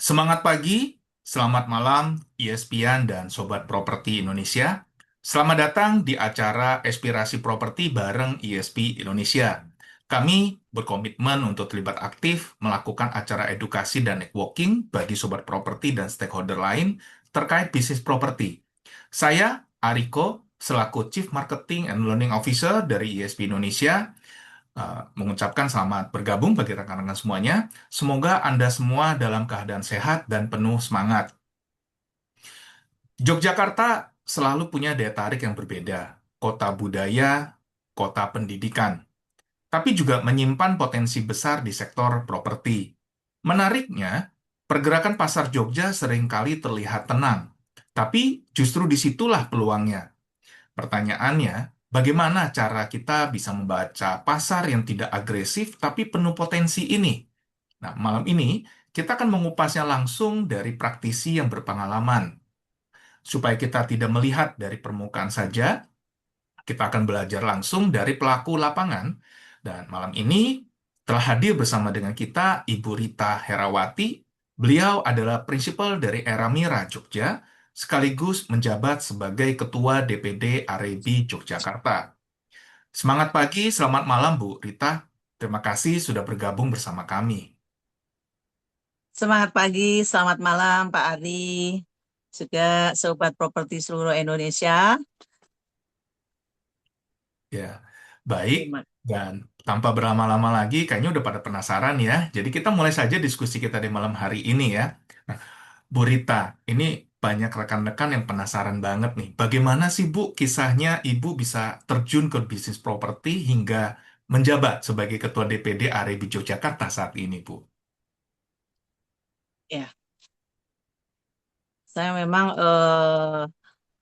Semangat pagi, selamat malam, ESPN dan Sobat Properti Indonesia. Selamat datang di acara Aspirasi Properti bareng ESP Indonesia. Kami berkomitmen untuk terlibat aktif melakukan acara edukasi dan networking bagi sobat properti dan stakeholder lain terkait bisnis properti. Saya, Ariko, selaku Chief Marketing and Learning Officer dari ESP Indonesia, mengucapkan selamat bergabung bagi rekan-rekan semuanya. Semoga Anda semua dalam keadaan sehat dan penuh semangat. Yogyakarta selalu punya daya tarik yang berbeda, kota budaya, kota pendidikan, tapi juga menyimpan potensi besar di sektor properti. Menariknya, pergerakan pasar Jogja seringkali terlihat tenang, tapi justru disitulah peluangnya. Pertanyaannya, bagaimana cara kita bisa membaca pasar yang tidak agresif tapi penuh potensi ini? Nah, malam ini kita akan mengupasnya langsung dari praktisi yang berpengalaman. Supaya kita tidak melihat dari permukaan saja, kita akan belajar langsung dari pelaku lapangan. Dan malam ini telah hadir bersama dengan kita Ibu Rita Herawati. Beliau adalah prinsipal dari Eramira Jogja, sekaligus menjabat sebagai Ketua DPD Arebi Yogyakarta. Semangat pagi, selamat malam Bu Rita. Terima kasih sudah bergabung bersama kami. Semangat pagi, selamat malam Pak Ari, juga Sobat Properti seluruh Indonesia. Ya, baik. Terima- Dan tanpa berlama-lama lagi, kayaknya udah pada penasaran ya. Jadi kita mulai saja diskusi kita di malam hari ini ya. Nah, Bu Rita, ini banyak rekan-rekan yang penasaran banget nih. Bagaimana sih Bu kisahnya Ibu bisa terjun ke bisnis properti hingga menjabat sebagai Ketua DPD Arebi Yogyakarta saat ini, Bu? Ya, saya memang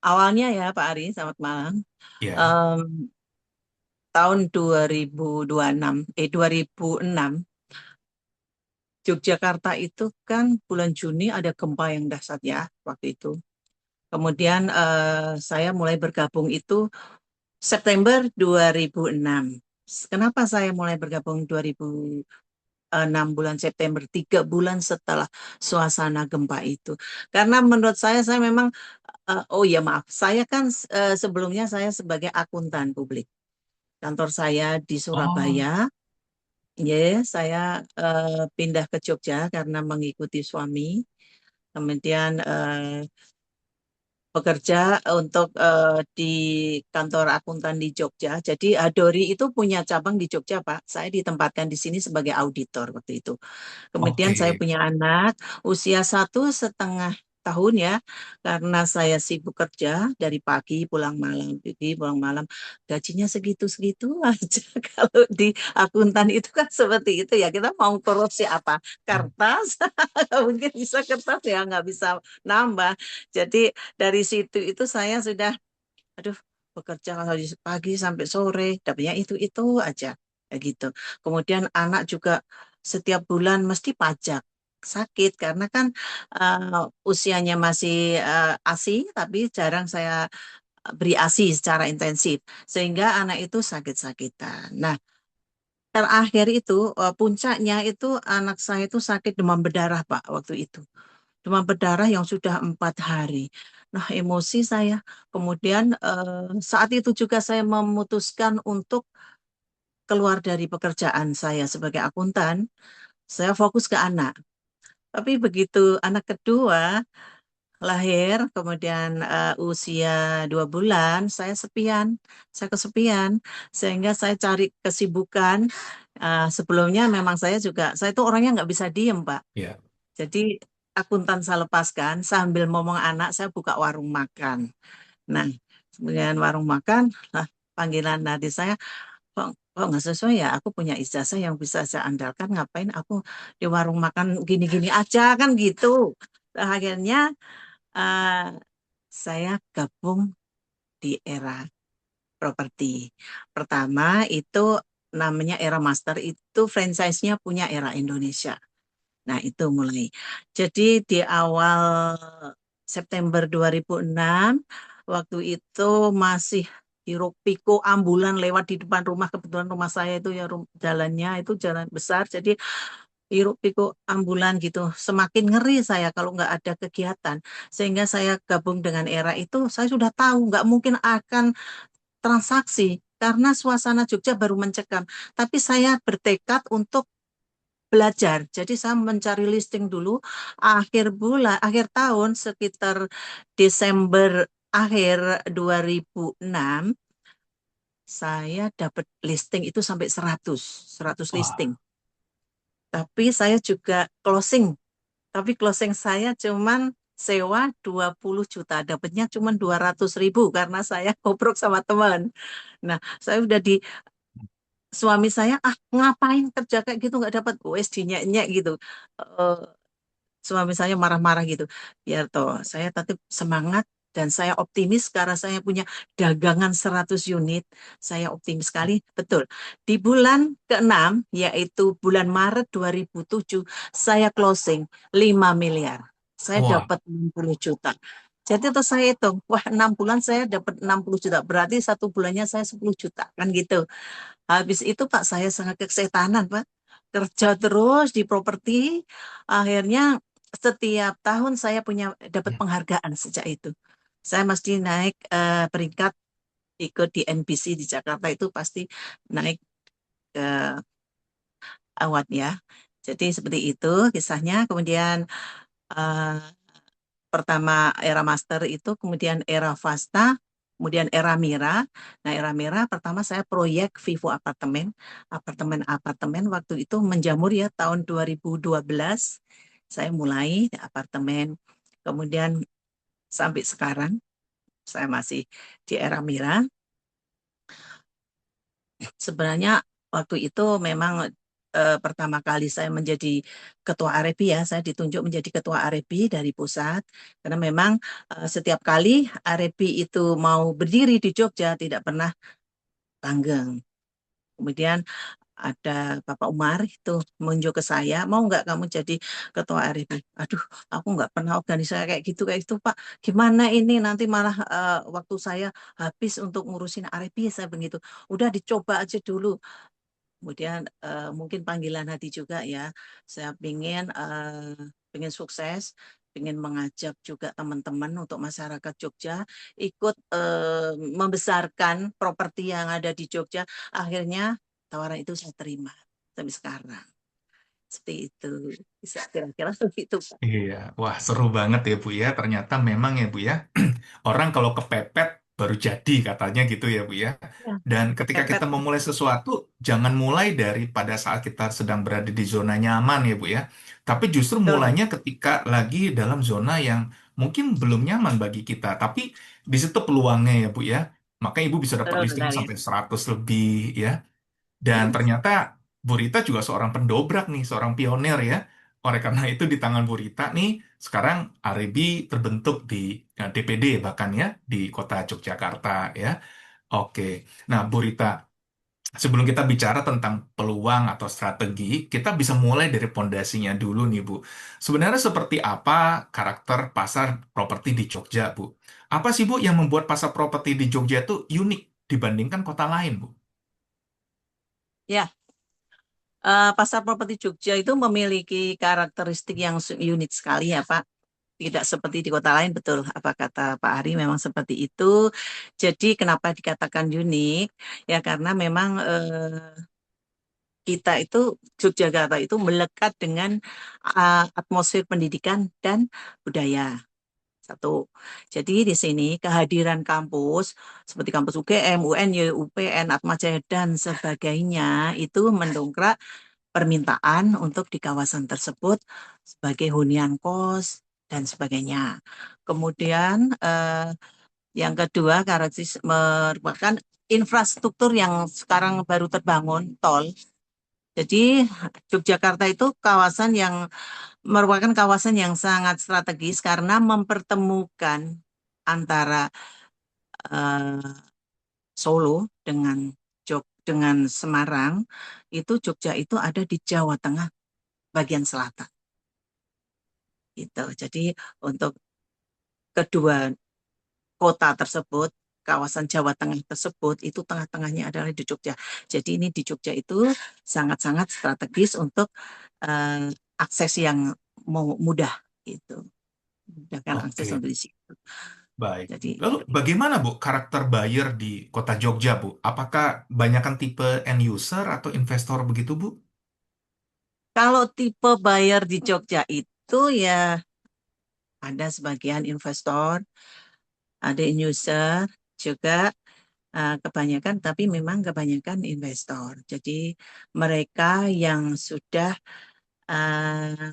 awalnya ya Pak Ari, selamat malam. Ya. Em, tahun 2026, 2006, Yogyakarta itu kan bulan Juni ada gempa yang dahsyat ya waktu itu. Kemudian saya mulai bergabung itu September 2006. Kenapa saya mulai bergabung 6 bulan September, 3 bulan setelah suasana gempa itu? Karena menurut saya memang, oh ya maaf, saya kan sebelumnya saya sebagai akuntan publik. Kantor saya di Oh, Surabaya, ya saya pindah ke Jogja karena mengikuti suami. Kemudian bekerja untuk di kantor akuntan di Jogja. Jadi Adori itu punya cabang di Jogja, Pak. Saya ditempatkan di sini sebagai auditor waktu itu. Kemudian oke. saya punya anak usia 1,5 tahun ya, karena saya sibuk kerja dari pagi pulang malam, gajinya segitu-segitu aja. Kalau di akuntan itu kan seperti itu ya, kita mau korupsi apa? Kertas, mungkin bisa kertas ya, nggak bisa nambah. Jadi dari situ itu saya sudah, aduh, bekerja dari pagi sampai sore, dapatnya itu aja, kayak gitu. Kemudian anak juga setiap bulan mesti pajak sakit karena kan usianya masih ASI, tapi jarang saya beri ASI secara intensif, sehingga anak itu sakit-sakitan. Nah, terakhir itu puncaknya itu anak saya itu sakit demam berdarah, Pak, waktu itu demam berdarah yang sudah 4 hari. Nah, emosi saya. Kemudian saat itu juga saya memutuskan untuk keluar dari pekerjaan saya sebagai akuntan. Saya fokus ke anak. Tapi begitu anak kedua lahir, kemudian usia 2 bulan, saya sepian, saya kesepian, sehingga saya cari kesibukan. Sebelumnya memang saya itu orangnya nggak bisa diem, Pak. Ya. Jadi akuntan saya lepaskan sambil ngomong anak saya buka warung makan. Nah, kemudian warung makan, lah panggilan hati saya, kok nggak sesuai ya? Aku punya ijazah yang bisa saya andalkan. Ngapain aku di warung makan gini-gini aja kan gitu. Nah, akhirnya eh, saya gabung di era properti. Pertama itu namanya Era Master, itu franchise-nya punya Era Indonesia. Nah, itu mulai. Jadi di awal September 2006, waktu itu masih hiruk pikuk ambulan lewat di depan rumah. Kebetulan rumah saya itu ya jalannya itu jalan besar. Jadi hiruk pikuk ambulan gitu. Semakin ngeri saya kalau nggak ada kegiatan. Sehingga saya gabung dengan era itu, saya sudah tahu nggak mungkin akan transaksi karena suasana Jogja baru mencekam. Tapi saya bertekad untuk belajar. Jadi saya mencari listing dulu akhir bulan, akhir tahun sekitar Desember akhir 2006 saya dapat listing itu sampai 100 listing. Wah, Tapi saya juga closing. Tapi closing saya cuman sewa 20 juta. Dapatnya cuman 200.000 karena saya ngobrol sama teman. Nah, saya udah di suami saya, ah ngapain kerja kayak gitu nggak dapat wes dinyek gitu. Eh, Suami saya marah-marah gitu. Ya toh, saya tetap semangat dan saya optimis karena saya punya dagangan 100 unit. Saya optimis sekali, betul. Di bulan ke-6, yaitu bulan Maret 2007, saya closing 5 miliar. Saya wah, dapat 60 juta. Jadi itu saya hitung, wah 6 bulan saya dapat 60 juta. Berarti satu bulannya saya 10 juta, kan gitu. Habis itu Pak, saya sangat kesetanan Pak. Kerja terus di properti, akhirnya setiap tahun saya punya dapat ya, penghargaan sejak itu. Saya mesti naik peringkat ikut di NBC di Jakarta itu pasti naik ke award ya. Jadi seperti itu kisahnya. Kemudian eh, pertama era master itu, kemudian era Vasta, kemudian era Mira. Nah, era Mira pertama saya proyek Vivo apartemen, apartemen waktu itu menjamur ya tahun 2012. Saya mulai di apartemen. Kemudian sampai sekarang saya masih di era Mira. Sebenarnya waktu itu memang pertama kali saya menjadi ketua AREBI ya, saya ditunjuk menjadi ketua AREBI dari pusat, karena memang setiap kali AREBI itu mau berdiri di Jogja tidak pernah langgeng. Kemudian ada Bapak Umar itu menunjuk ke saya, mau nggak kamu jadi ketua AREBI? Aduh, aku nggak pernah organisasi kayak gitu Pak. Gimana ini nanti malah waktu saya habis untuk ngurusin AREBI, saya begitu. Udah dicoba aja dulu. Kemudian mungkin panggilan hati juga ya. Saya ingin sukses, ingin mengajak juga teman-teman untuk masyarakat Jogja ikut membesarkan properti yang ada di Jogja. Akhirnya tawaran itu saya terima sampai sekarang. Seperti itu. Bisa kira-kira begitu, Pak. iya. Wah, seru banget ya, Bu ya. Ternyata memang ya, Bu ya. Orang kalau kepepet baru jadi katanya gitu ya, Bu ya. Ya, Dan ketika kepepet. kita memulai sesuatu, jangan mulai dari pada saat kita sedang berada di zona nyaman ya, Bu ya. Tapi justru Betul, mulainya ketika lagi dalam zona yang mungkin belum nyaman bagi kita. Tapi di situ peluangnya ya, Bu ya. Maka Ibu bisa dapat betul listing sekali. sampai 100 lebih ya. Dan ternyata Bu Rita juga seorang pendobrak nih, seorang pionir ya. Oleh karena itu di tangan Bu Rita nih, sekarang Arebi terbentuk di DPD bahkan ya, di kota Yogyakarta ya. Oke, nah Bu Rita, sebelum kita bicara tentang peluang atau strategi, kita bisa mulai dari pondasinya dulu nih Bu. Sebenarnya seperti apa karakter pasar properti di Jogja Bu? Apa sih Bu yang membuat pasar properti di Jogja itu unik dibandingkan kota lain Bu? Ya, pasar properti Jogja itu memiliki karakteristik yang unik sekali ya, Pak. Tidak seperti di kota lain, betul apa kata Pak Ari, memang seperti itu. Jadi kenapa dikatakan unik? Ya karena memang kita itu Yogyakarta itu melekat dengan atmosfer pendidikan dan budaya. Satu. Jadi di sini kehadiran kampus seperti kampus UGM, UNY, UPN, Atmajaya dan sebagainya itu mendongkrak permintaan untuk di kawasan tersebut sebagai hunian kos dan sebagainya. Kemudian yang kedua karakteristik merupakan infrastruktur yang sekarang baru terbangun, tol. Jadi Yogyakarta itu kawasan yang merupakan kawasan yang sangat strategis karena mempertemukan antara eh, Solo dengan dengan Semarang. Itu Jogja itu ada di Jawa Tengah bagian selatan. Gitu. Jadi untuk kedua kota tersebut kawasan Jawa Tengah tersebut itu tengah-tengahnya adalah di Jogja. Jadi ini di Jogja itu sangat-sangat strategis untuk eh, akses yang mudah gitu, memudahkan akses Oke, untuk di situ. baik. Jadi Lalu bagaimana Bu karakter buyer di kota Jogja Bu? Apakah banyakkan tipe end user atau investor begitu Bu? kalau tipe buyer di Jogja itu ya ada sebagian investor, ada user juga kebanyakan, tapi memang kebanyakan investor. Jadi mereka yang sudah eh,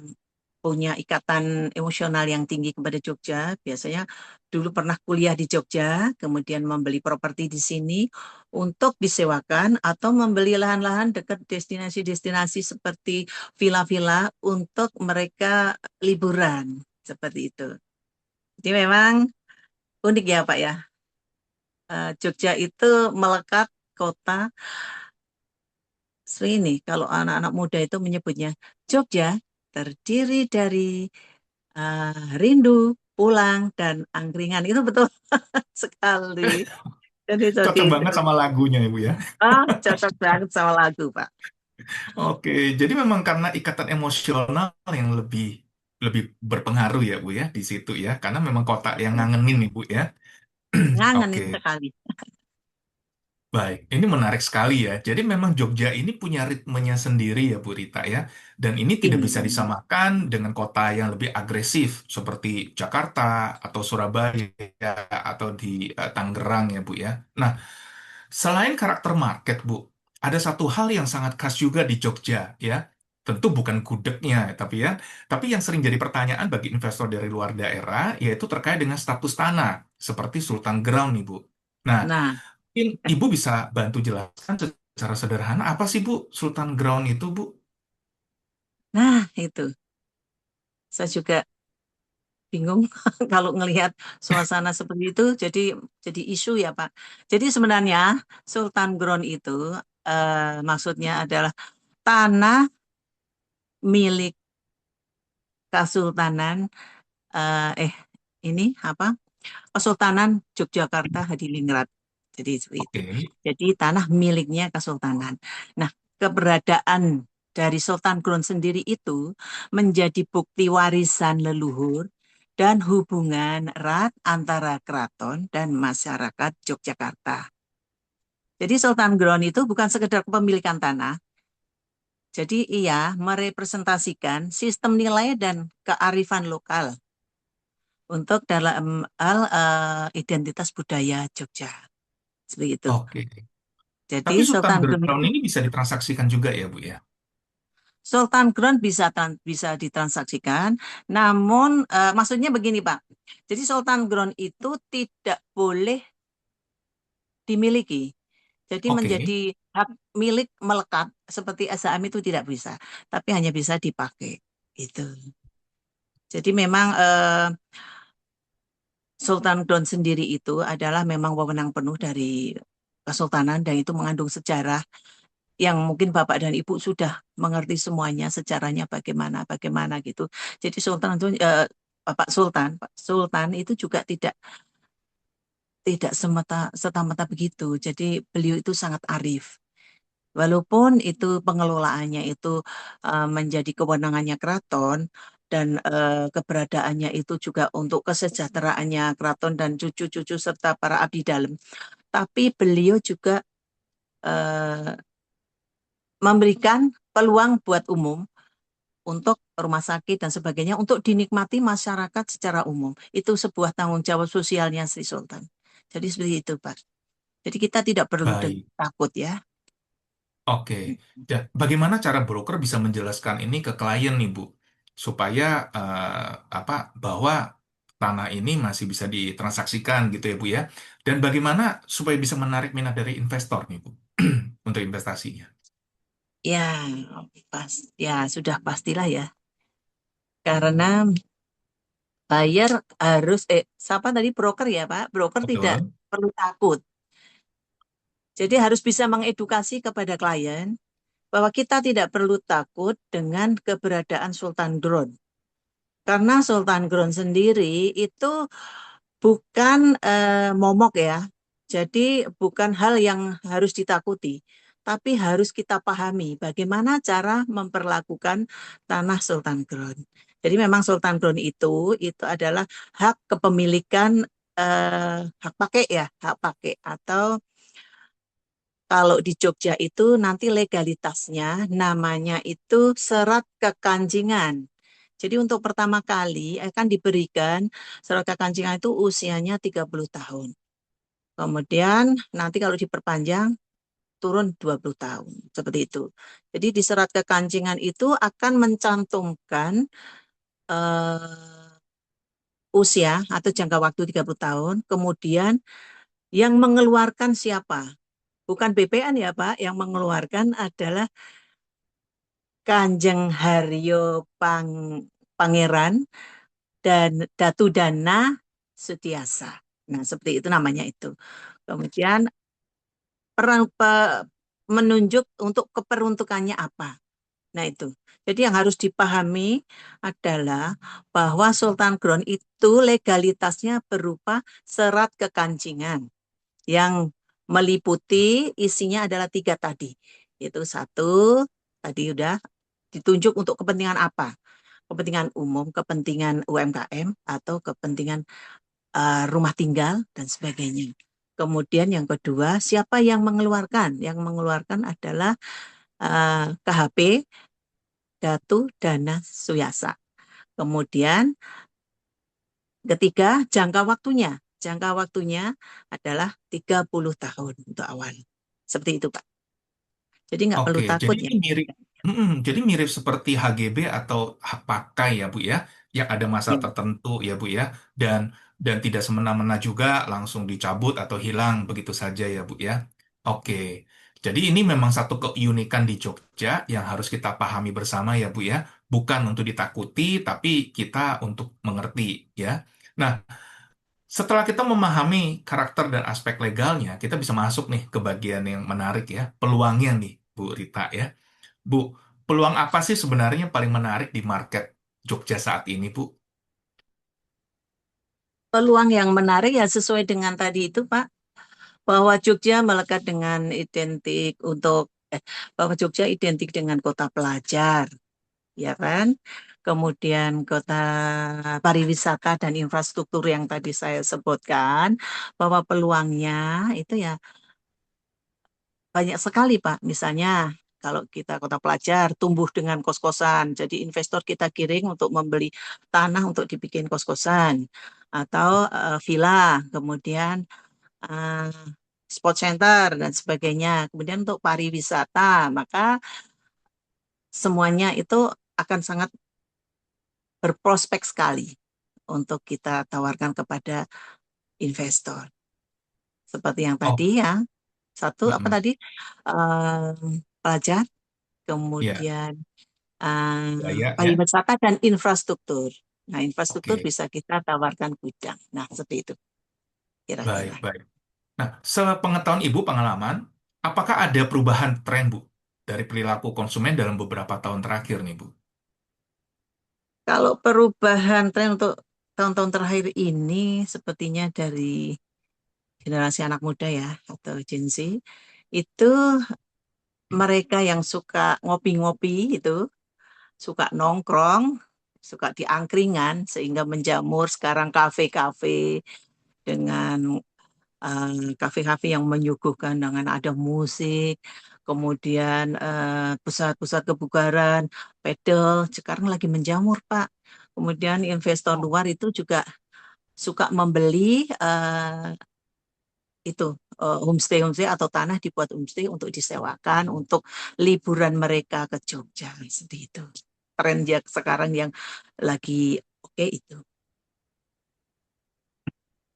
punya ikatan emosional yang tinggi kepada Jogja, biasanya dulu pernah kuliah di Jogja, kemudian membeli properti di sini untuk disewakan atau membeli lahan-lahan dekat destinasi-destinasi seperti villa-villa untuk mereka liburan, seperti itu. Jadi memang unik ya Pak ya. Jogja itu melekat kota ini kalau anak-anak muda itu menyebutnya Jogja terdiri dari rindu, pulang, dan angkringan. Itu betul sekali. Jadi seperti Cocok itu. banget sama lagunya ya Bu ya. Ah, cocok banget sama lagu, Pak. Oke, jadi memang karena ikatan emosional yang lebih lebih berpengaruh ya Bu ya di situ ya, karena memang kota yang ngangenin nih Bu ya. Ngangenin Oke, sekali. baik. Ini menarik sekali ya. Jadi memang Jogja ini punya ritmenya sendiri ya Bu Rita ya, dan ini tidak bisa Iya. disamakan dengan kota yang lebih agresif seperti Jakarta atau Surabaya atau di Tangerang ya Bu ya. Nah, selain karakter market, Bu, ada satu hal yang sangat khas juga di Jogja, ya. Tentu bukan gudegnya, tapi yang sering jadi pertanyaan bagi investor dari luar daerah, yaitu terkait dengan status tanah, seperti Sultan Ground nih, Bu. Nah, Nah, mungkin Ibu bisa bantu jelaskan secara sederhana, apa sih, Bu, Sultan Ground itu, Bu? nah itu. Saya juga bingung kalau ngelihat suasana seperti itu jadi isu ya, Pak. Jadi sebenarnya Sultan Ground itu maksudnya adalah tanah milik Kesultanan eh ini apa? Kesultanan Yogyakarta Hadiningrat. Jadi seperti itu. Oke, Jadi tanah miliknya Kesultanan. Nah, keberadaan dari Sultan Ground sendiri itu menjadi bukti warisan leluhur dan hubungan erat antara keraton dan masyarakat Yogyakarta. Jadi Sultan Ground itu bukan sekedar kepemilikan tanah, jadi ia merepresentasikan sistem nilai dan kearifan lokal untuk dalam hal identitas budaya Jogja. Seperti itu. oke. Jadi Tapi Sultan Sultan Ground Ground itu ini bisa ditransaksikan juga ya, Bu ya? Sultan Ground bisa ditransaksikan, namun maksudnya begini Pak. Jadi Sultan Ground itu tidak boleh dimiliki. Jadi Oke, menjadi hak milik melekat seperti SHM itu tidak bisa, tapi hanya bisa dipakai. Itu. Jadi memang Sultan Ground sendiri itu adalah memang wewenang penuh dari Kesultanan dan itu mengandung sejarah yang mungkin Bapak dan Ibu sudah mengerti semuanya sejarahnya bagaimana bagaimana gitu. Jadi Sultan itu Pak Sultan itu juga tidak tidak serta-merta begitu. Jadi beliau itu sangat arif. Walaupun itu pengelolaannya itu menjadi kewenangannya keraton dan keberadaannya itu juga untuk kesejahteraannya keraton dan cucu-cucu serta para abdi dalam. Tapi beliau juga eh, memberikan peluang buat umum untuk rumah sakit dan sebagainya untuk dinikmati masyarakat secara umum. Itu sebuah tanggung jawab sosialnya Sri Sultan. Jadi seperti itu, Pak. Jadi kita tidak perlu baik. takut ya. Oke, ya, bagaimana cara broker bisa menjelaskan ini ke klien nih, Bu, supaya apa bahwa tanah ini masih bisa ditransaksikan gitu ya, Bu ya, dan bagaimana supaya bisa menarik minat dari investor nih, Bu, untuk investasinya. Ya, pas. Ya, sudah pastilah ya. Karena buyer harus siapa tadi broker ya, Pak? Broker tidak Betul. perlu takut. Jadi harus bisa mengedukasi kepada klien bahwa kita tidak perlu takut dengan keberadaan Sultan Drone. Karena Sultan Ground sendiri itu bukan momok ya. Jadi bukan hal yang harus ditakuti, tapi harus kita pahami bagaimana cara memperlakukan tanah Sultan Ground. Jadi memang Sultan Ground itu adalah hak kepemilikan, hak pakai ya, hak pakai, atau kalau di Jogja itu nanti legalitasnya namanya itu serat kekancingan. Jadi untuk pertama kali akan diberikan serat kekancingan itu usianya 30 tahun. Kemudian nanti kalau diperpanjang turun 20 tahun. Seperti itu. Jadi di serat kekancingan itu akan mencantumkan usia atau jangka waktu 30 tahun. Kemudian yang mengeluarkan siapa? Bukan BPN ya Pak, yang mengeluarkan adalah Kanjeng Haryo Pangeran dan Datu Dana Sutiasa. Nah, seperti itu namanya itu. Kemudian menunjuk untuk keperuntukannya apa. Nah, itu. Jadi yang harus dipahami adalah bahwa Sultan Ground itu legalitasnya berupa serat kekancingan yang meliputi isinya adalah tiga tadi. Itu satu, tadi udah ditunjuk untuk kepentingan apa? Kepentingan umum, kepentingan UMKM, atau kepentingan rumah tinggal, dan sebagainya. Kemudian yang kedua, siapa yang mengeluarkan? Yang mengeluarkan adalah KHP, Datu Dana Suyasa. Kemudian ketiga, jangka waktunya. Jangka waktunya adalah 30 tahun untuk awal. Seperti itu, Pak. Jadi nggak perlu Oke, jadi takut ya. ini mirip, jadi mirip seperti HGB atau hak pakai ya Bu ya, yang ada masa Ya. tertentu ya Bu ya, dan tidak semena-mena juga langsung dicabut atau hilang begitu saja ya Bu ya. Oke, jadi ini memang satu keunikan di Jogja yang harus kita pahami bersama ya Bu ya, bukan untuk ditakuti tapi kita untuk mengerti ya. Nah, setelah kita memahami karakter dan aspek legalnya, kita bisa masuk nih ke bagian yang menarik ya, peluangnya nih Bu Rita ya. Bu, peluang apa sih sebenarnya yang paling menarik di market Jogja saat ini, Bu? Peluang yang menarik ya sesuai dengan tadi itu, Pak, bahwa Jogja melekat dengan identik untuk bahwa Jogja identik dengan kota pelajar, ya kan? Kemudian kota pariwisata dan infrastruktur yang tadi saya sebutkan, bahwa peluangnya itu ya banyak sekali, Pak. Misalnya kalau kita kota pelajar tumbuh dengan kos-kosan, jadi investor kita giring untuk membeli tanah untuk dibikin kos-kosan atau villa, kemudian eh, sport center dan sebagainya. Kemudian untuk pariwisata, maka semuanya itu akan sangat berprospek sekali untuk kita tawarkan kepada investor. Seperti yang Oh, tadi ya, satu apa mm-mm. tadi, pelajar, Ya, kemudian Jaya ya. pariwisata dan infrastruktur. Nah, infrastruktur Oke, bisa kita tawarkan gudang. Nah, seperti itu baik, kira-kira. baik. Nah, sepengetahuan Ibu pengalaman, apakah ada perubahan tren, Bu, dari perilaku konsumen dalam beberapa tahun terakhir nih, Bu? Kalau perubahan tren untuk tahun-tahun terakhir ini, sepertinya dari generasi anak muda ya, atau Gen Z, itu mereka yang suka ngopi-ngopi itu, suka nongkrong, suka di angkringan, sehingga menjamur sekarang kafe-kafe dengan kafe-kafe yang menyuguhkan dengan ada musik, kemudian pusat-pusat kebugaran, pedal, sekarang lagi menjamur, Pak. Kemudian investor Oh, luar itu juga suka membeli itu homestay atau tanah dibuat homestay untuk disewakan untuk liburan mereka ke Jogja, seperti itu. Tren ya sekarang yang lagi oke itu.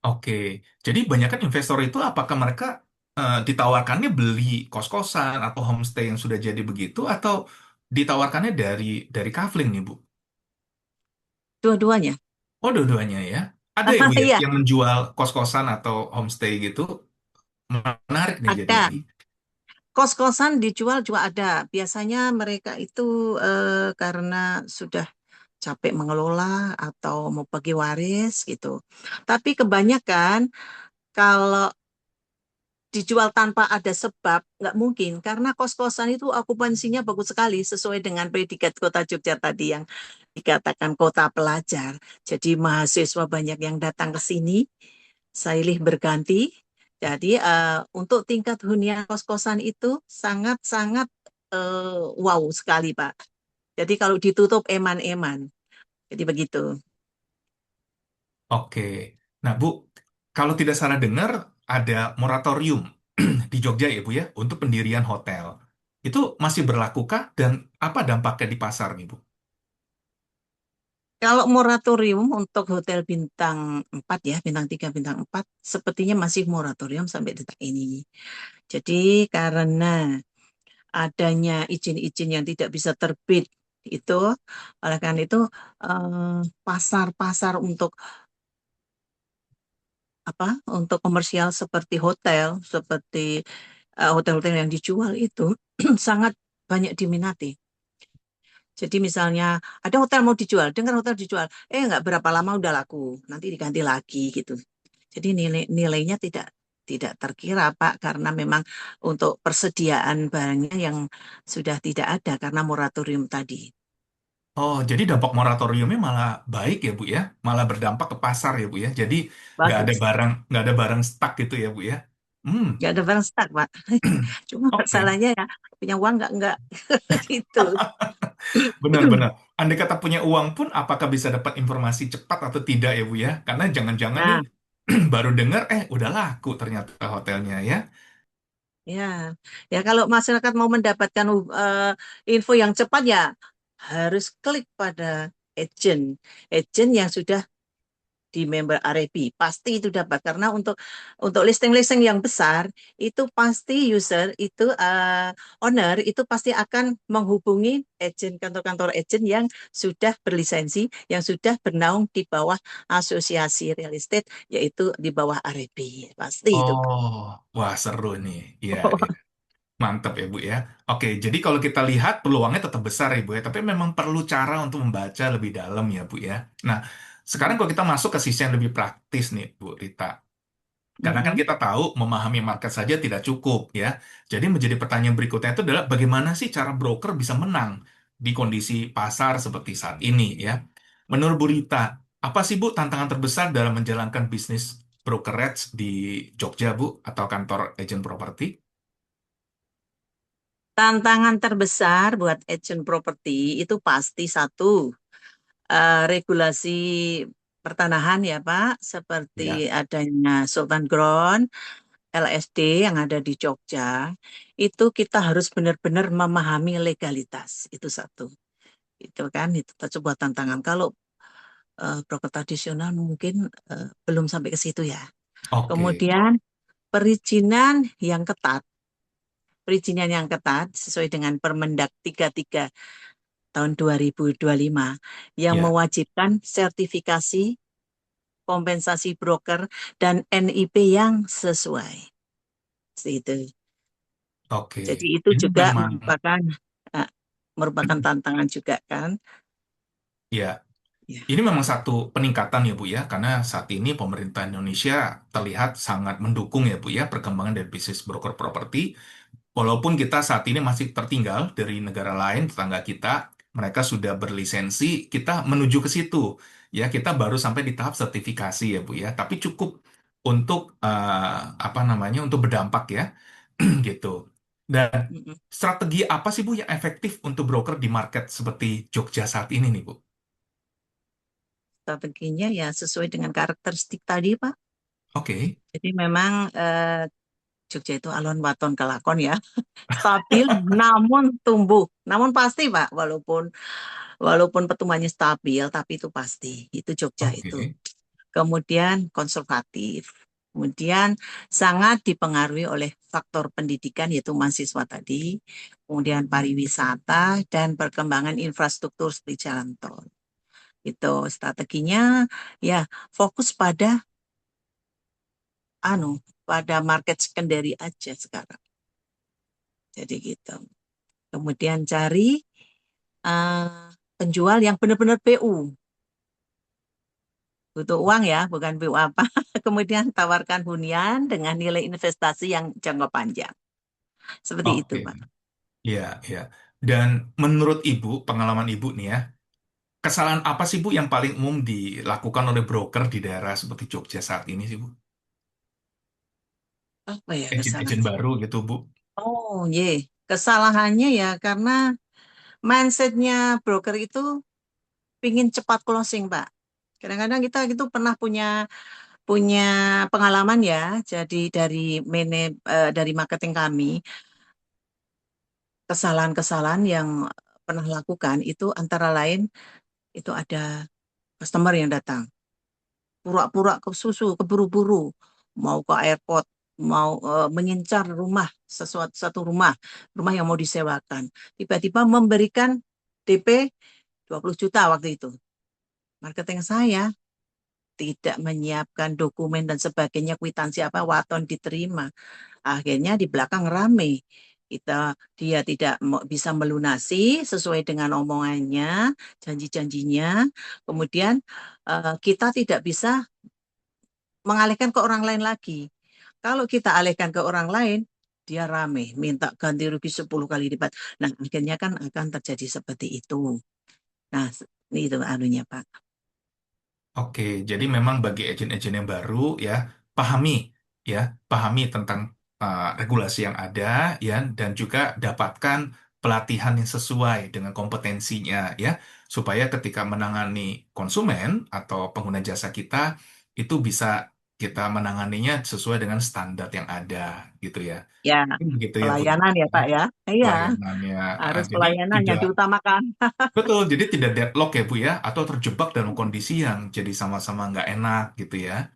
oke. Jadi banyak kan investor itu apakah mereka ditawarkannya beli kos-kosan atau homestay yang sudah jadi begitu atau ditawarkannya dari kafling nih, Bu? Dua-duanya. Oh, dua-duanya ya. Ada ya, Bu, ya, Iya, yang menjual kos-kosan atau homestay gitu. Menarik nih jadi ada. ini. Kos-kosan dijual juga ada. Biasanya mereka itu karena sudah capek mengelola atau mau bagi waris gitu. Tapi kebanyakan kalau dijual tanpa ada sebab, nggak mungkin. Karena kos-kosan itu okupansinya bagus sekali sesuai dengan predikat kota Jogja tadi yang dikatakan kota pelajar. Jadi mahasiswa banyak yang datang ke sini, silih berganti. Jadi untuk tingkat hunian kos-kosan itu sangat-sangat wow sekali, Pak. Jadi kalau ditutup eman-eman. Jadi begitu. Oke. Nah, Bu, kalau tidak salah dengar, ada moratorium di Jogja ya, Bu ya, untuk pendirian hotel. Itu masih berlakukah dan apa dampaknya di pasar nih, Bu? Kalau moratorium untuk hotel bintang 4 ya, bintang 3 bintang 4 sepertinya masih moratorium sampai detik ini. Jadi karena adanya izin-izin yang tidak bisa terbit itu, oleh karena itu pasar-pasar untuk apa? Untuk komersial seperti hotel, seperti hotel-hotel yang dijual itu sangat banyak diminati. Jadi misalnya ada hotel mau dijual, dengan hotel dijual, nggak berapa lama udah laku, nanti diganti lagi gitu. Jadi nilainya tidak tidak terkira Pak, karena memang untuk persediaan barangnya yang sudah tidak ada karena moratorium tadi. Oh, jadi dampak moratoriumnya malah baik ya, Bu ya? Malah berdampak ke pasar ya, Bu ya? Jadi Bagus. nggak ada barang stuck gitu ya, Bu ya? Hmm, Nggak ada barang stuck Pak. Cuma oke. masalahnya ya punya uang nggak gitu. Benar-benar. Andai kata punya uang pun, apakah bisa dapat informasi cepat atau tidak ya, Bu ya? Karena jangan-jangan nih Nah, baru dengar, udah laku ternyata hotelnya ya. ya, ya kalau masyarakat mau mendapatkan info yang cepat ya harus klik pada agent, agent yang sudah di member RAB pasti itu dapat karena untuk listing-listing yang besar itu pasti user itu owner itu pasti akan menghubungi agent kantor-kantor agent yang sudah berlisensi yang sudah bernaung di bawah asosiasi real estate yaitu di bawah RAB pasti itu Pak. Oh, wah seru nih. Iya, iya. Mantap ya, Bu ya. Oke, jadi kalau kita lihat peluangnya tetap besar ya, Bu ya. Tapi memang perlu cara untuk membaca lebih dalam ya, Bu ya. Nah, sekarang kalau kita masuk ke sisi yang lebih praktis nih, Bu Rita. Karena kan Mm-mm. kita tahu memahami market saja tidak cukup ya. Jadi menjadi pertanyaan berikutnya itu adalah bagaimana sih cara broker bisa menang di kondisi pasar seperti saat ini ya. Menurut Bu Rita, apa sih Bu tantangan terbesar dalam menjalankan bisnis brokerage di Jogja Bu atau kantor agent properti? Tantangan terbesar buat agent properti itu pasti satu regulasi pertanahan ya Pak, seperti Ya, adanya Sultan Ground, LSD yang ada di Jogja, itu kita harus benar-benar memahami legalitas. Itu satu. Itu kan, itu sebuah tantangan. Kalau broker tradisional mungkin belum sampai ke situ ya. oke. Kemudian perizinan yang ketat. Perizinan yang ketat sesuai dengan Permendak 33 tahun 2025 yang Ya, mewajibkan sertifikasi kompensasi broker dan NIP yang sesuai. Seperti itu. oke. Jadi itu Ini juga memang eh, merupakan tantangan juga kan. ya. Ya. Ini memang satu peningkatan ya Bu ya, karena saat ini pemerintah Indonesia terlihat sangat mendukung ya Bu ya perkembangan dari bisnis broker properti. Walaupun kita saat ini masih tertinggal dari negara lain tetangga kita, mereka sudah berlisensi, kita menuju ke situ. Ya, kita baru sampai di tahap sertifikasi ya Bu ya, tapi cukup untuk apa namanya untuk berdampak ya, gitu. Dan Mm-mm. strategi apa sih Bu yang efektif untuk broker di market seperti Jogja saat ini nih Bu? Strateginya ya sesuai dengan karakteristik tadi Pak. Oke, Jadi memang Jogja itu alon waton kelakon ya. Stabil namun tumbuh. Namun pasti Pak, walaupun walaupun pertumbuhannya stabil tapi itu pasti. Itu Jogja itu. oke. Kemudian konservatif. Kemudian sangat dipengaruhi oleh faktor pendidikan yaitu mahasiswa tadi, kemudian pariwisata dan perkembangan infrastruktur seperti jalan tol. Itu strateginya ya fokus anu pada market secondary aja sekarang. Jadi gitu. Kemudian cari penjual yang benar-benar PU. butuh uang ya, bukan BU apa. Kemudian tawarkan hunian dengan nilai investasi yang jangka panjang. Seperti itu, Oke, Pak. iya, iya. Dan menurut Ibu, pengalaman Ibu nih ya, kesalahan apa sih Bu yang paling umum dilakukan oleh broker di daerah seperti Jogja saat ini sih Bu? Apa ya Agent-agent kesalahan? baru gitu Bu. Oh, ye. Kesalahannya ya karena mindsetnya broker itu pingin cepat closing, Pak. Kadang-kadang kita itu pernah punya punya pengalaman ya. Jadi dari marketing kami, kesalahan-kesalahan yang pernah lakukan itu antara lain itu ada customer yang datang, pura-pura ke susu, keburu-buru, mau ke airport, mau mengincar rumah, sesuatu satu rumah yang mau disewakan. Tiba-tiba memberikan DP 20 juta waktu itu. Marketing saya tidak menyiapkan dokumen dan sebagainya, kwitansi apa, waton diterima. Akhirnya di belakang rame. Dia tidak bisa melunasi sesuai dengan omongannya, janji-janjinya. Kemudian kita tidak bisa mengalihkan ke orang lain lagi. Kalau kita alihkan ke orang lain, dia rame, minta ganti rugi 10 kali lipat. Nah, akhirnya kan akan terjadi seperti itu. Nah, itu anunya, Pak. Oke, jadi memang bagi agen-agen yang baru ya, pahami ya, pahami tentang regulasi yang ada ya, dan juga dapatkan pelatihan yang sesuai dengan kompetensinya ya, supaya ketika menangani konsumen atau pengguna jasa kita itu bisa kita menanganinya sesuai dengan standar yang ada gitu ya. Ya, Begitu ya Bu. pelayanan ya, Ya. Pak ya. Iya, Pelayanannya, harus jadi pelayanan yang tidak diutamakan. betul, jadi tidak deadlock ya Bu ya, atau terjebak dalam kondisi yang jadi sama-sama nggak enak gitu ya.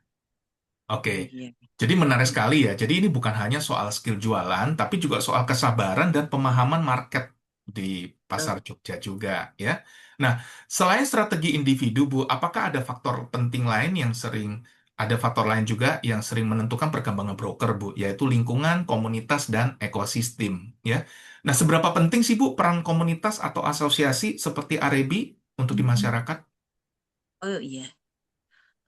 Oke, Iya. jadi menarik sekali ya. Jadi ini bukan hanya soal skill jualan, tapi juga soal kesabaran dan pemahaman market di pasar Betul. Jogja juga ya. Nah, selain strategi individu Bu, apakah ada faktor penting lain yang sering ada faktor lain juga yang sering menentukan perkembangan broker Bu, yaitu lingkungan, komunitas, dan ekosistem ya. Nah, seberapa penting sih Bu peran komunitas atau asosiasi seperti Arebi untuk di masyarakat? Oh iya.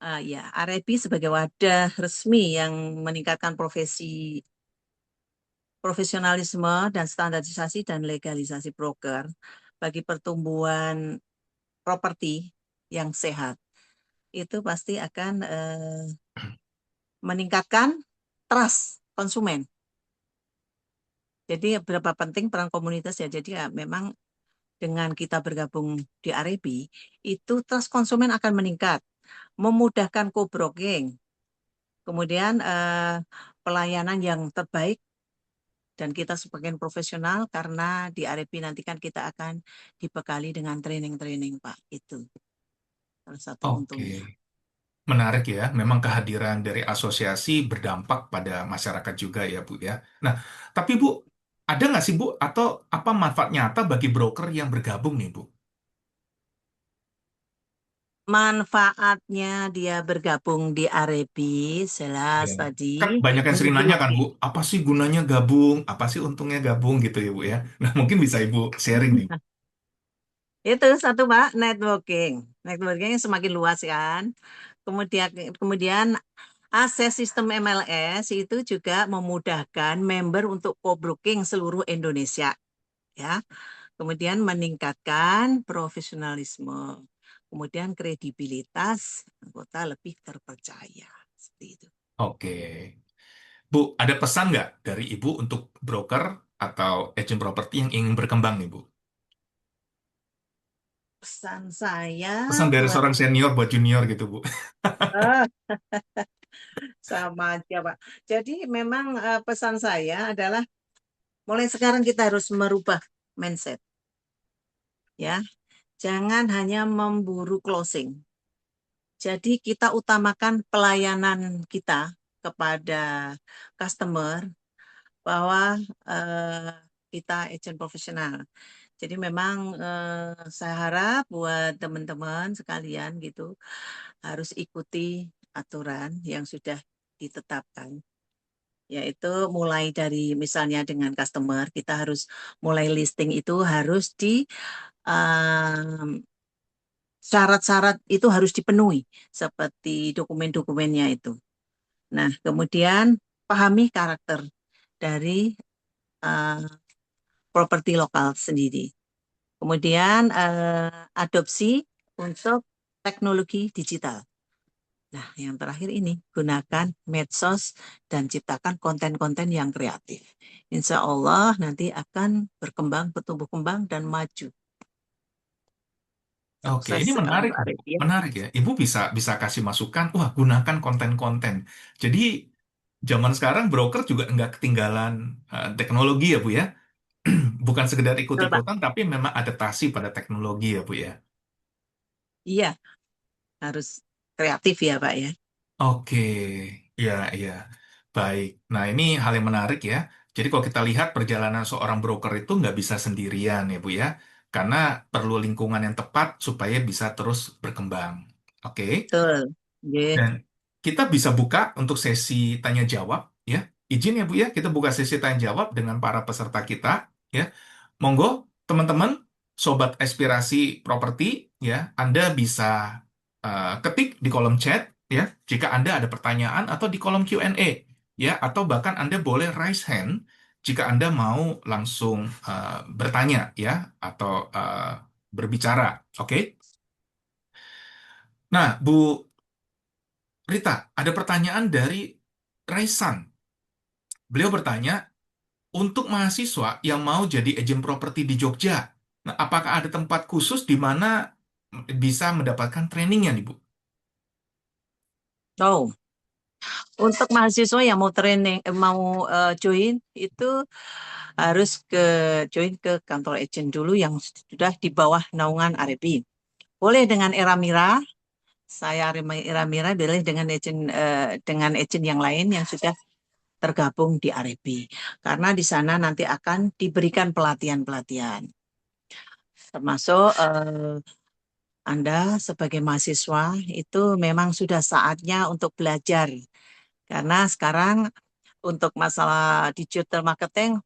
Ya, RIP sebagai wadah resmi yang meningkatkan profesionalisme dan standarisasi dan legalisasi broker bagi pertumbuhan properti yang sehat. Itu pasti akan meningkatkan trust konsumen. Jadi berapa penting peran komunitas ya. Jadi ya memang dengan kita bergabung di RIP, itu trust konsumen akan meningkat, memudahkan co-broking, kemudian pelayanan yang terbaik dan kita sebagai profesional karena di RIP nanti kan kita akan dibekali dengan training-training, Pak. Itu salah satu untungnya. Oke. Menarik ya, memang kehadiran dari asosiasi berdampak pada masyarakat juga ya Bu ya. Nah, tapi Bu, ada nggak sih Bu, atau apa manfaat nyata bagi broker yang bergabung nih Bu? Manfaatnya dia bergabung di RIP jelas Ya. tadi Kan banyak yang sering nanya kan networking. Bu, apa sih gunanya gabung, apa sih untungnya gabung gitu ya Bu ya. Nah, mungkin bisa Ibu sharing nih. Itu satu, Pak, networking. Networking semakin luas kan. Kemudian kemudian akses sistem MLS itu juga memudahkan member untuk co-broking seluruh Indonesia ya. Kemudian meningkatkan profesionalisme. Kemudian kredibilitas anggota lebih terpercaya. Seperti itu. Oke. Bu, ada pesan nggak dari Ibu untuk broker atau agent properti yang ingin berkembang nih Bu? Pesan saya Pesan dari buat seorang senior buat junior gitu Bu. ah, sama aja, Pak. Jadi memang pesan saya adalah mulai sekarang kita harus merubah mindset ya. Jangan hanya memburu closing. Jadi kita utamakan pelayanan kita kepada customer bahwa eh, kita agent profesional. Jadi memang saya harap buat teman-teman sekalian gitu harus ikuti aturan yang sudah ditetapkan. Yaitu mulai dari misalnya dengan customer kita harus mulai listing itu harus di syarat-syarat itu harus dipenuhi seperti dokumen-dokumennya itu. Nah, kemudian pahami karakter dari eh, properti lokal sendiri. Kemudian adopsi untuk teknologi digital. Nah, yang terakhir ini, gunakan medsos dan ciptakan konten-konten yang kreatif. Insya Allah nanti akan berkembang, bertumbuh kembang, dan maju. Oke, Sukses ini kalau menarik, Bu. Arabia. Menarik ya. Ibu bisa bisa kasih masukan, wah gunakan konten-konten. Jadi zaman sekarang broker juga nggak ketinggalan teknologi ya, Bu ya. Bukan sekedar Betul, Pak. ikut-ikutan, tapi memang adaptasi pada teknologi ya, Bu ya. Iya, harus kreatif ya, Pak ya. Oke, iya, iya. Baik. Nah, ini hal yang menarik ya. Jadi kalau kita lihat perjalanan seorang broker itu nggak bisa sendirian ya, Bu ya. Karena perlu lingkungan yang tepat supaya bisa terus berkembang. Oke. Betul. Nggih. Dan kita bisa buka untuk sesi tanya jawab ya. Izin ya Bu ya, kita buka sesi tanya jawab dengan para peserta kita ya. Monggo teman-teman, sobat aspirasi properti ya, Anda bisa ketik di kolom chat ya jika Anda ada pertanyaan atau di kolom Q&A ya, atau bahkan Anda boleh raise hand jika Anda mau langsung bertanya ya atau berbicara. Oke. Nah, Bu Rita, ada pertanyaan dari Raisan. Beliau bertanya, untuk mahasiswa yang mau jadi agen properti di Jogja, nah, apakah ada tempat khusus di mana bisa mendapatkan trainingnya nih, Bu? Oh, untuk mahasiswa yang mau training, join itu harus join ke kantor agent dulu yang sudah di bawah naungan Arebi. Boleh dengan Eramira, saya Eramira, boleh dengan agent yang lain yang sudah tergabung di Arebi. Karena di sana nanti akan diberikan pelatihan-pelatihan. Termasuk Anda sebagai mahasiswa itu memang sudah saatnya untuk belajar. Karena sekarang untuk masalah digital marketing,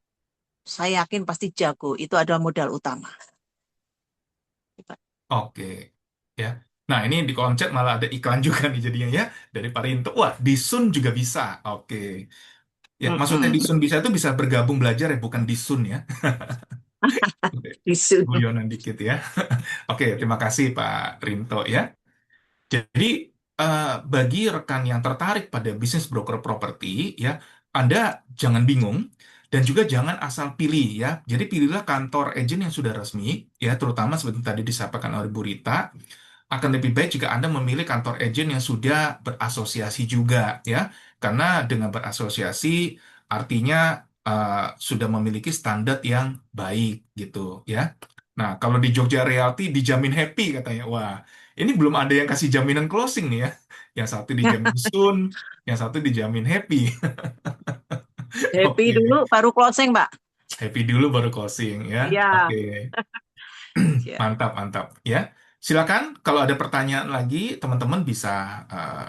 saya yakin pasti jago. Itu adalah modal utama. Oke, ya. Nah, ini di kolom chat malah ada iklan juga nih jadinya ya dari Parinto. Wah, di Sun juga bisa. Oke. Ya, maksudnya di Mm-mm. Sun bisa itu bisa bergabung belajar ya, bukan di Sun ya. Oke. Isu. Guyonan dikit ya. Oke, terima kasih Pak Rinto ya. Jadi, eh, bagi rekan yang tertarik pada bisnis broker properti, ya, Anda jangan bingung dan juga jangan asal pilih, ya. Jadi, pilihlah kantor agent yang sudah resmi, ya, terutama seperti tadi disampaikan oleh Bu Rita. Akan lebih baik jika Anda memilih kantor agent yang sudah berasosiasi juga, ya, karena dengan berasosiasi artinya sudah memiliki standar yang baik, gitu, ya. Nah, kalau di Jogja Realty dijamin happy katanya. Wah, ini belum ada yang kasih jaminan closing nih ya. Yang satu dijamin soon, yang satu dijamin happy. Happy dulu, Oke, baru closing, Pak. happy dulu baru closing ya. Iya. Oke, Siap. mantap, mantap ya. Silakan kalau ada pertanyaan lagi, teman-teman bisa eh,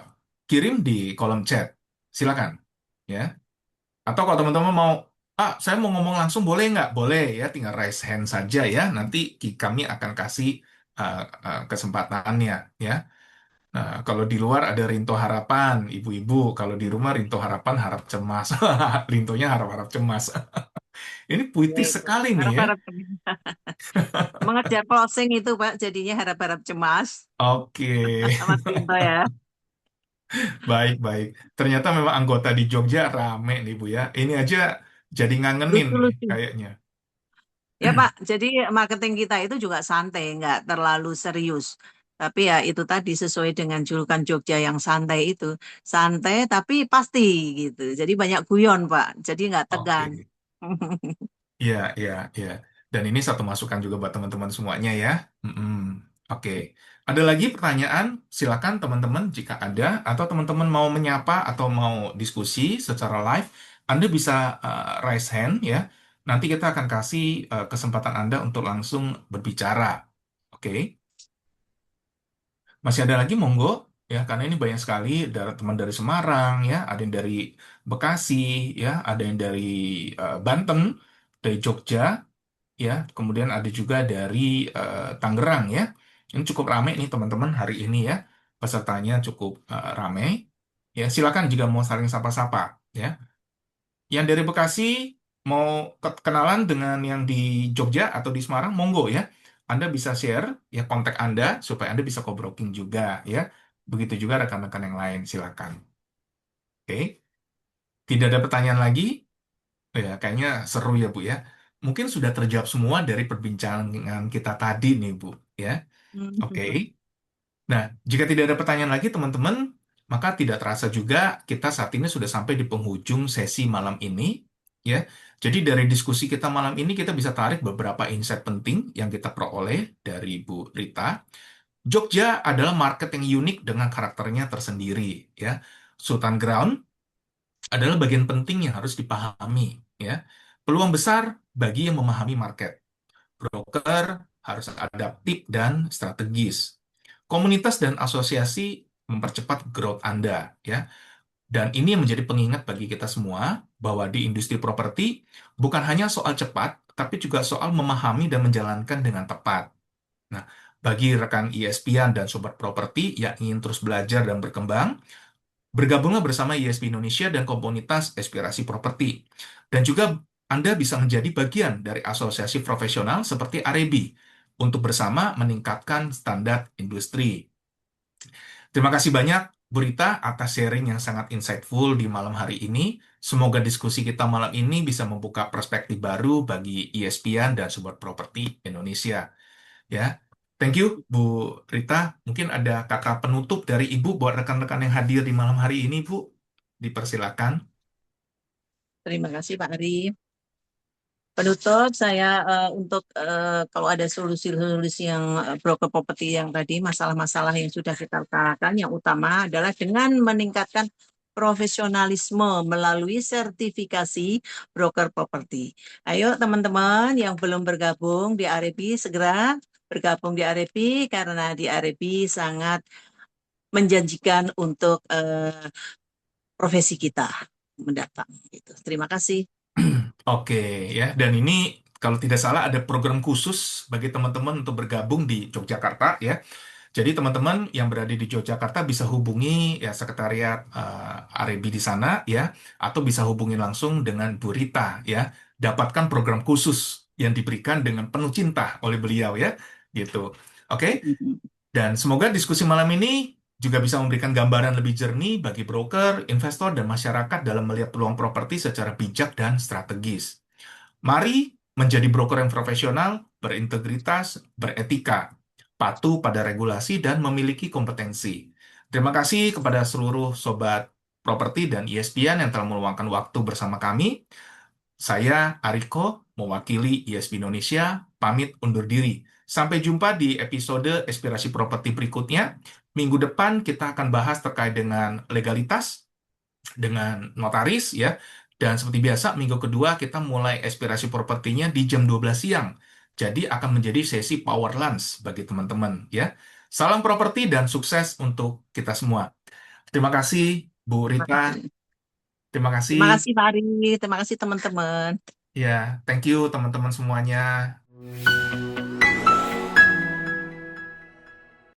kirim di kolom chat. Silakan ya. Atau kalau teman-teman mau, saya mau ngomong langsung boleh nggak? Boleh ya, tinggal raise hand saja ya. Nanti kami akan kasih kesempatannya ya. Nah, kalau di luar ada Rinto Harapan, ibu-ibu. Kalau di rumah Rinto Harapan harap cemas. Rintonya harap-harap cemas. Ini puitis sekali nih ya. Harap-harap mengejar closing itu, Pak, jadinya harap-harap cemas. Oke, Mas Pinto ya. baik, baik. Ternyata memang anggota di Jogja rame nih, Bu ya. Ini aja jadi ngangenin nih Lucu-lucu. kayaknya. Ya Pak, jadi marketing kita itu juga santai, nggak terlalu serius. Tapi ya itu tadi sesuai dengan julukan Jogja yang santai itu. Santai tapi pasti gitu. Jadi banyak guyon Pak, jadi nggak tegang. Oke, iya, iya, iya. Dan ini satu masukan juga buat teman-teman semuanya ya. Mm-mm. Oke, ada lagi pertanyaan? Silakan teman-teman jika ada, atau teman-teman mau menyapa atau mau diskusi secara live, Anda bisa raise hand ya. Nanti kita akan kasih kesempatan Anda untuk langsung berbicara. Oke, masih ada lagi monggo ya, karena ini banyak sekali dari teman dari Semarang ya, ada yang dari Bekasi ya, ada yang dari Banten, dari Jogja ya, kemudian ada juga dari Tangerang ya. Ini cukup rame nih teman-teman hari ini ya. Pesertanya cukup rame. Ya, silakan jika mau saling sapa-sapa ya. Yang dari Bekasi mau kenalan dengan yang di Jogja atau di Semarang, monggo ya. Anda bisa share ya kontak Anda supaya Anda bisa co-browsing juga ya. Begitu juga rekan-rekan yang lain, silakan. Oke. Tidak ada pertanyaan lagi? Ya, kayaknya seru ya, Bu ya. Mungkin sudah terjawab semua dari perbincangan kita tadi nih, Bu ya. Oke. Mhm. Nah, jika tidak ada pertanyaan lagi, teman-teman, maka tidak terasa juga kita saat ini sudah sampai di penghujung sesi malam ini, ya. Jadi dari diskusi kita malam ini kita bisa tarik beberapa insight penting yang kita peroleh dari Bu Rita. Jogja adalah market yang unik dengan karakternya tersendiri, ya. Sultan Ground adalah bagian penting yang harus dipahami, ya. Peluang besar bagi yang memahami market. Broker harus adaptif dan strategis. Komunitas dan asosiasi mempercepat growth Anda, ya. Dan ini yang menjadi pengingat bagi kita semua bahwa di industri properti bukan hanya soal cepat, tapi juga soal memahami dan menjalankan dengan tepat. Nah, bagi rekan ISP-an dan sobat properti yang ingin terus belajar dan berkembang, bergabunglah bersama ISP Indonesia dan komunitas Aspirasi Properti. Dan juga Anda bisa menjadi bagian dari asosiasi profesional seperti AREBI untuk bersama meningkatkan standar industri. Terima kasih banyak, Bu Rita, atas sharing yang sangat insightful di malam hari ini. Semoga diskusi kita malam ini bisa membuka perspektif baru bagi ESPN dan Sobat Properti Indonesia. Ya, thank you, Bu Rita. Mungkin ada kata penutup dari Ibu buat rekan-rekan yang hadir di malam hari ini, Bu. Dipersilakan. Terima kasih Pak Ari. Penutup saya untuk kalau ada solusi-solusi yang broker properti yang tadi, masalah-masalah yang sudah kita utarakan, yang utama adalah dengan meningkatkan profesionalisme melalui sertifikasi broker properti. Ayo teman-teman yang belum bergabung di Arebi, segera bergabung di Arebi karena di Arebi sangat menjanjikan untuk profesi kita mendatang. Gitu. Terima kasih. Oke, ya. Dan ini kalau tidak salah ada program khusus bagi teman-teman untuk bergabung di Yogyakarta, ya. Jadi teman-teman yang berada di Yogyakarta bisa hubungi ya sekretariat Arebi di sana ya, atau bisa hubungi langsung dengan Bu Rita ya. Dapatkan program khusus yang diberikan dengan penuh cinta oleh beliau ya, gitu. Oke, dan semoga diskusi malam ini juga bisa memberikan gambaran lebih jernih bagi broker, investor, dan masyarakat dalam melihat peluang properti secara bijak dan strategis. Mari menjadi broker yang profesional, berintegritas, beretika, patuh pada regulasi, dan memiliki kompetensi. Terima kasih kepada seluruh sobat properti dan ESPN yang telah meluangkan waktu bersama kami. Saya, Ariko, mewakili ISP Indonesia, pamit undur diri. Sampai jumpa di episode Aspirasi Properti berikutnya. Minggu depan kita akan bahas terkait dengan legalitas, dengan notaris ya. Dan seperti biasa, minggu kedua kita mulai aspirasi propertinya di jam 12 siang. Jadi akan menjadi sesi power lunch bagi teman-teman ya. Salam properti dan sukses untuk kita semua. Terima kasih Bu Terima Rita. kasih. Terima kasih. Terima kasih Pak Ari. Terima kasih teman-teman. Ya, thank you teman-teman semuanya.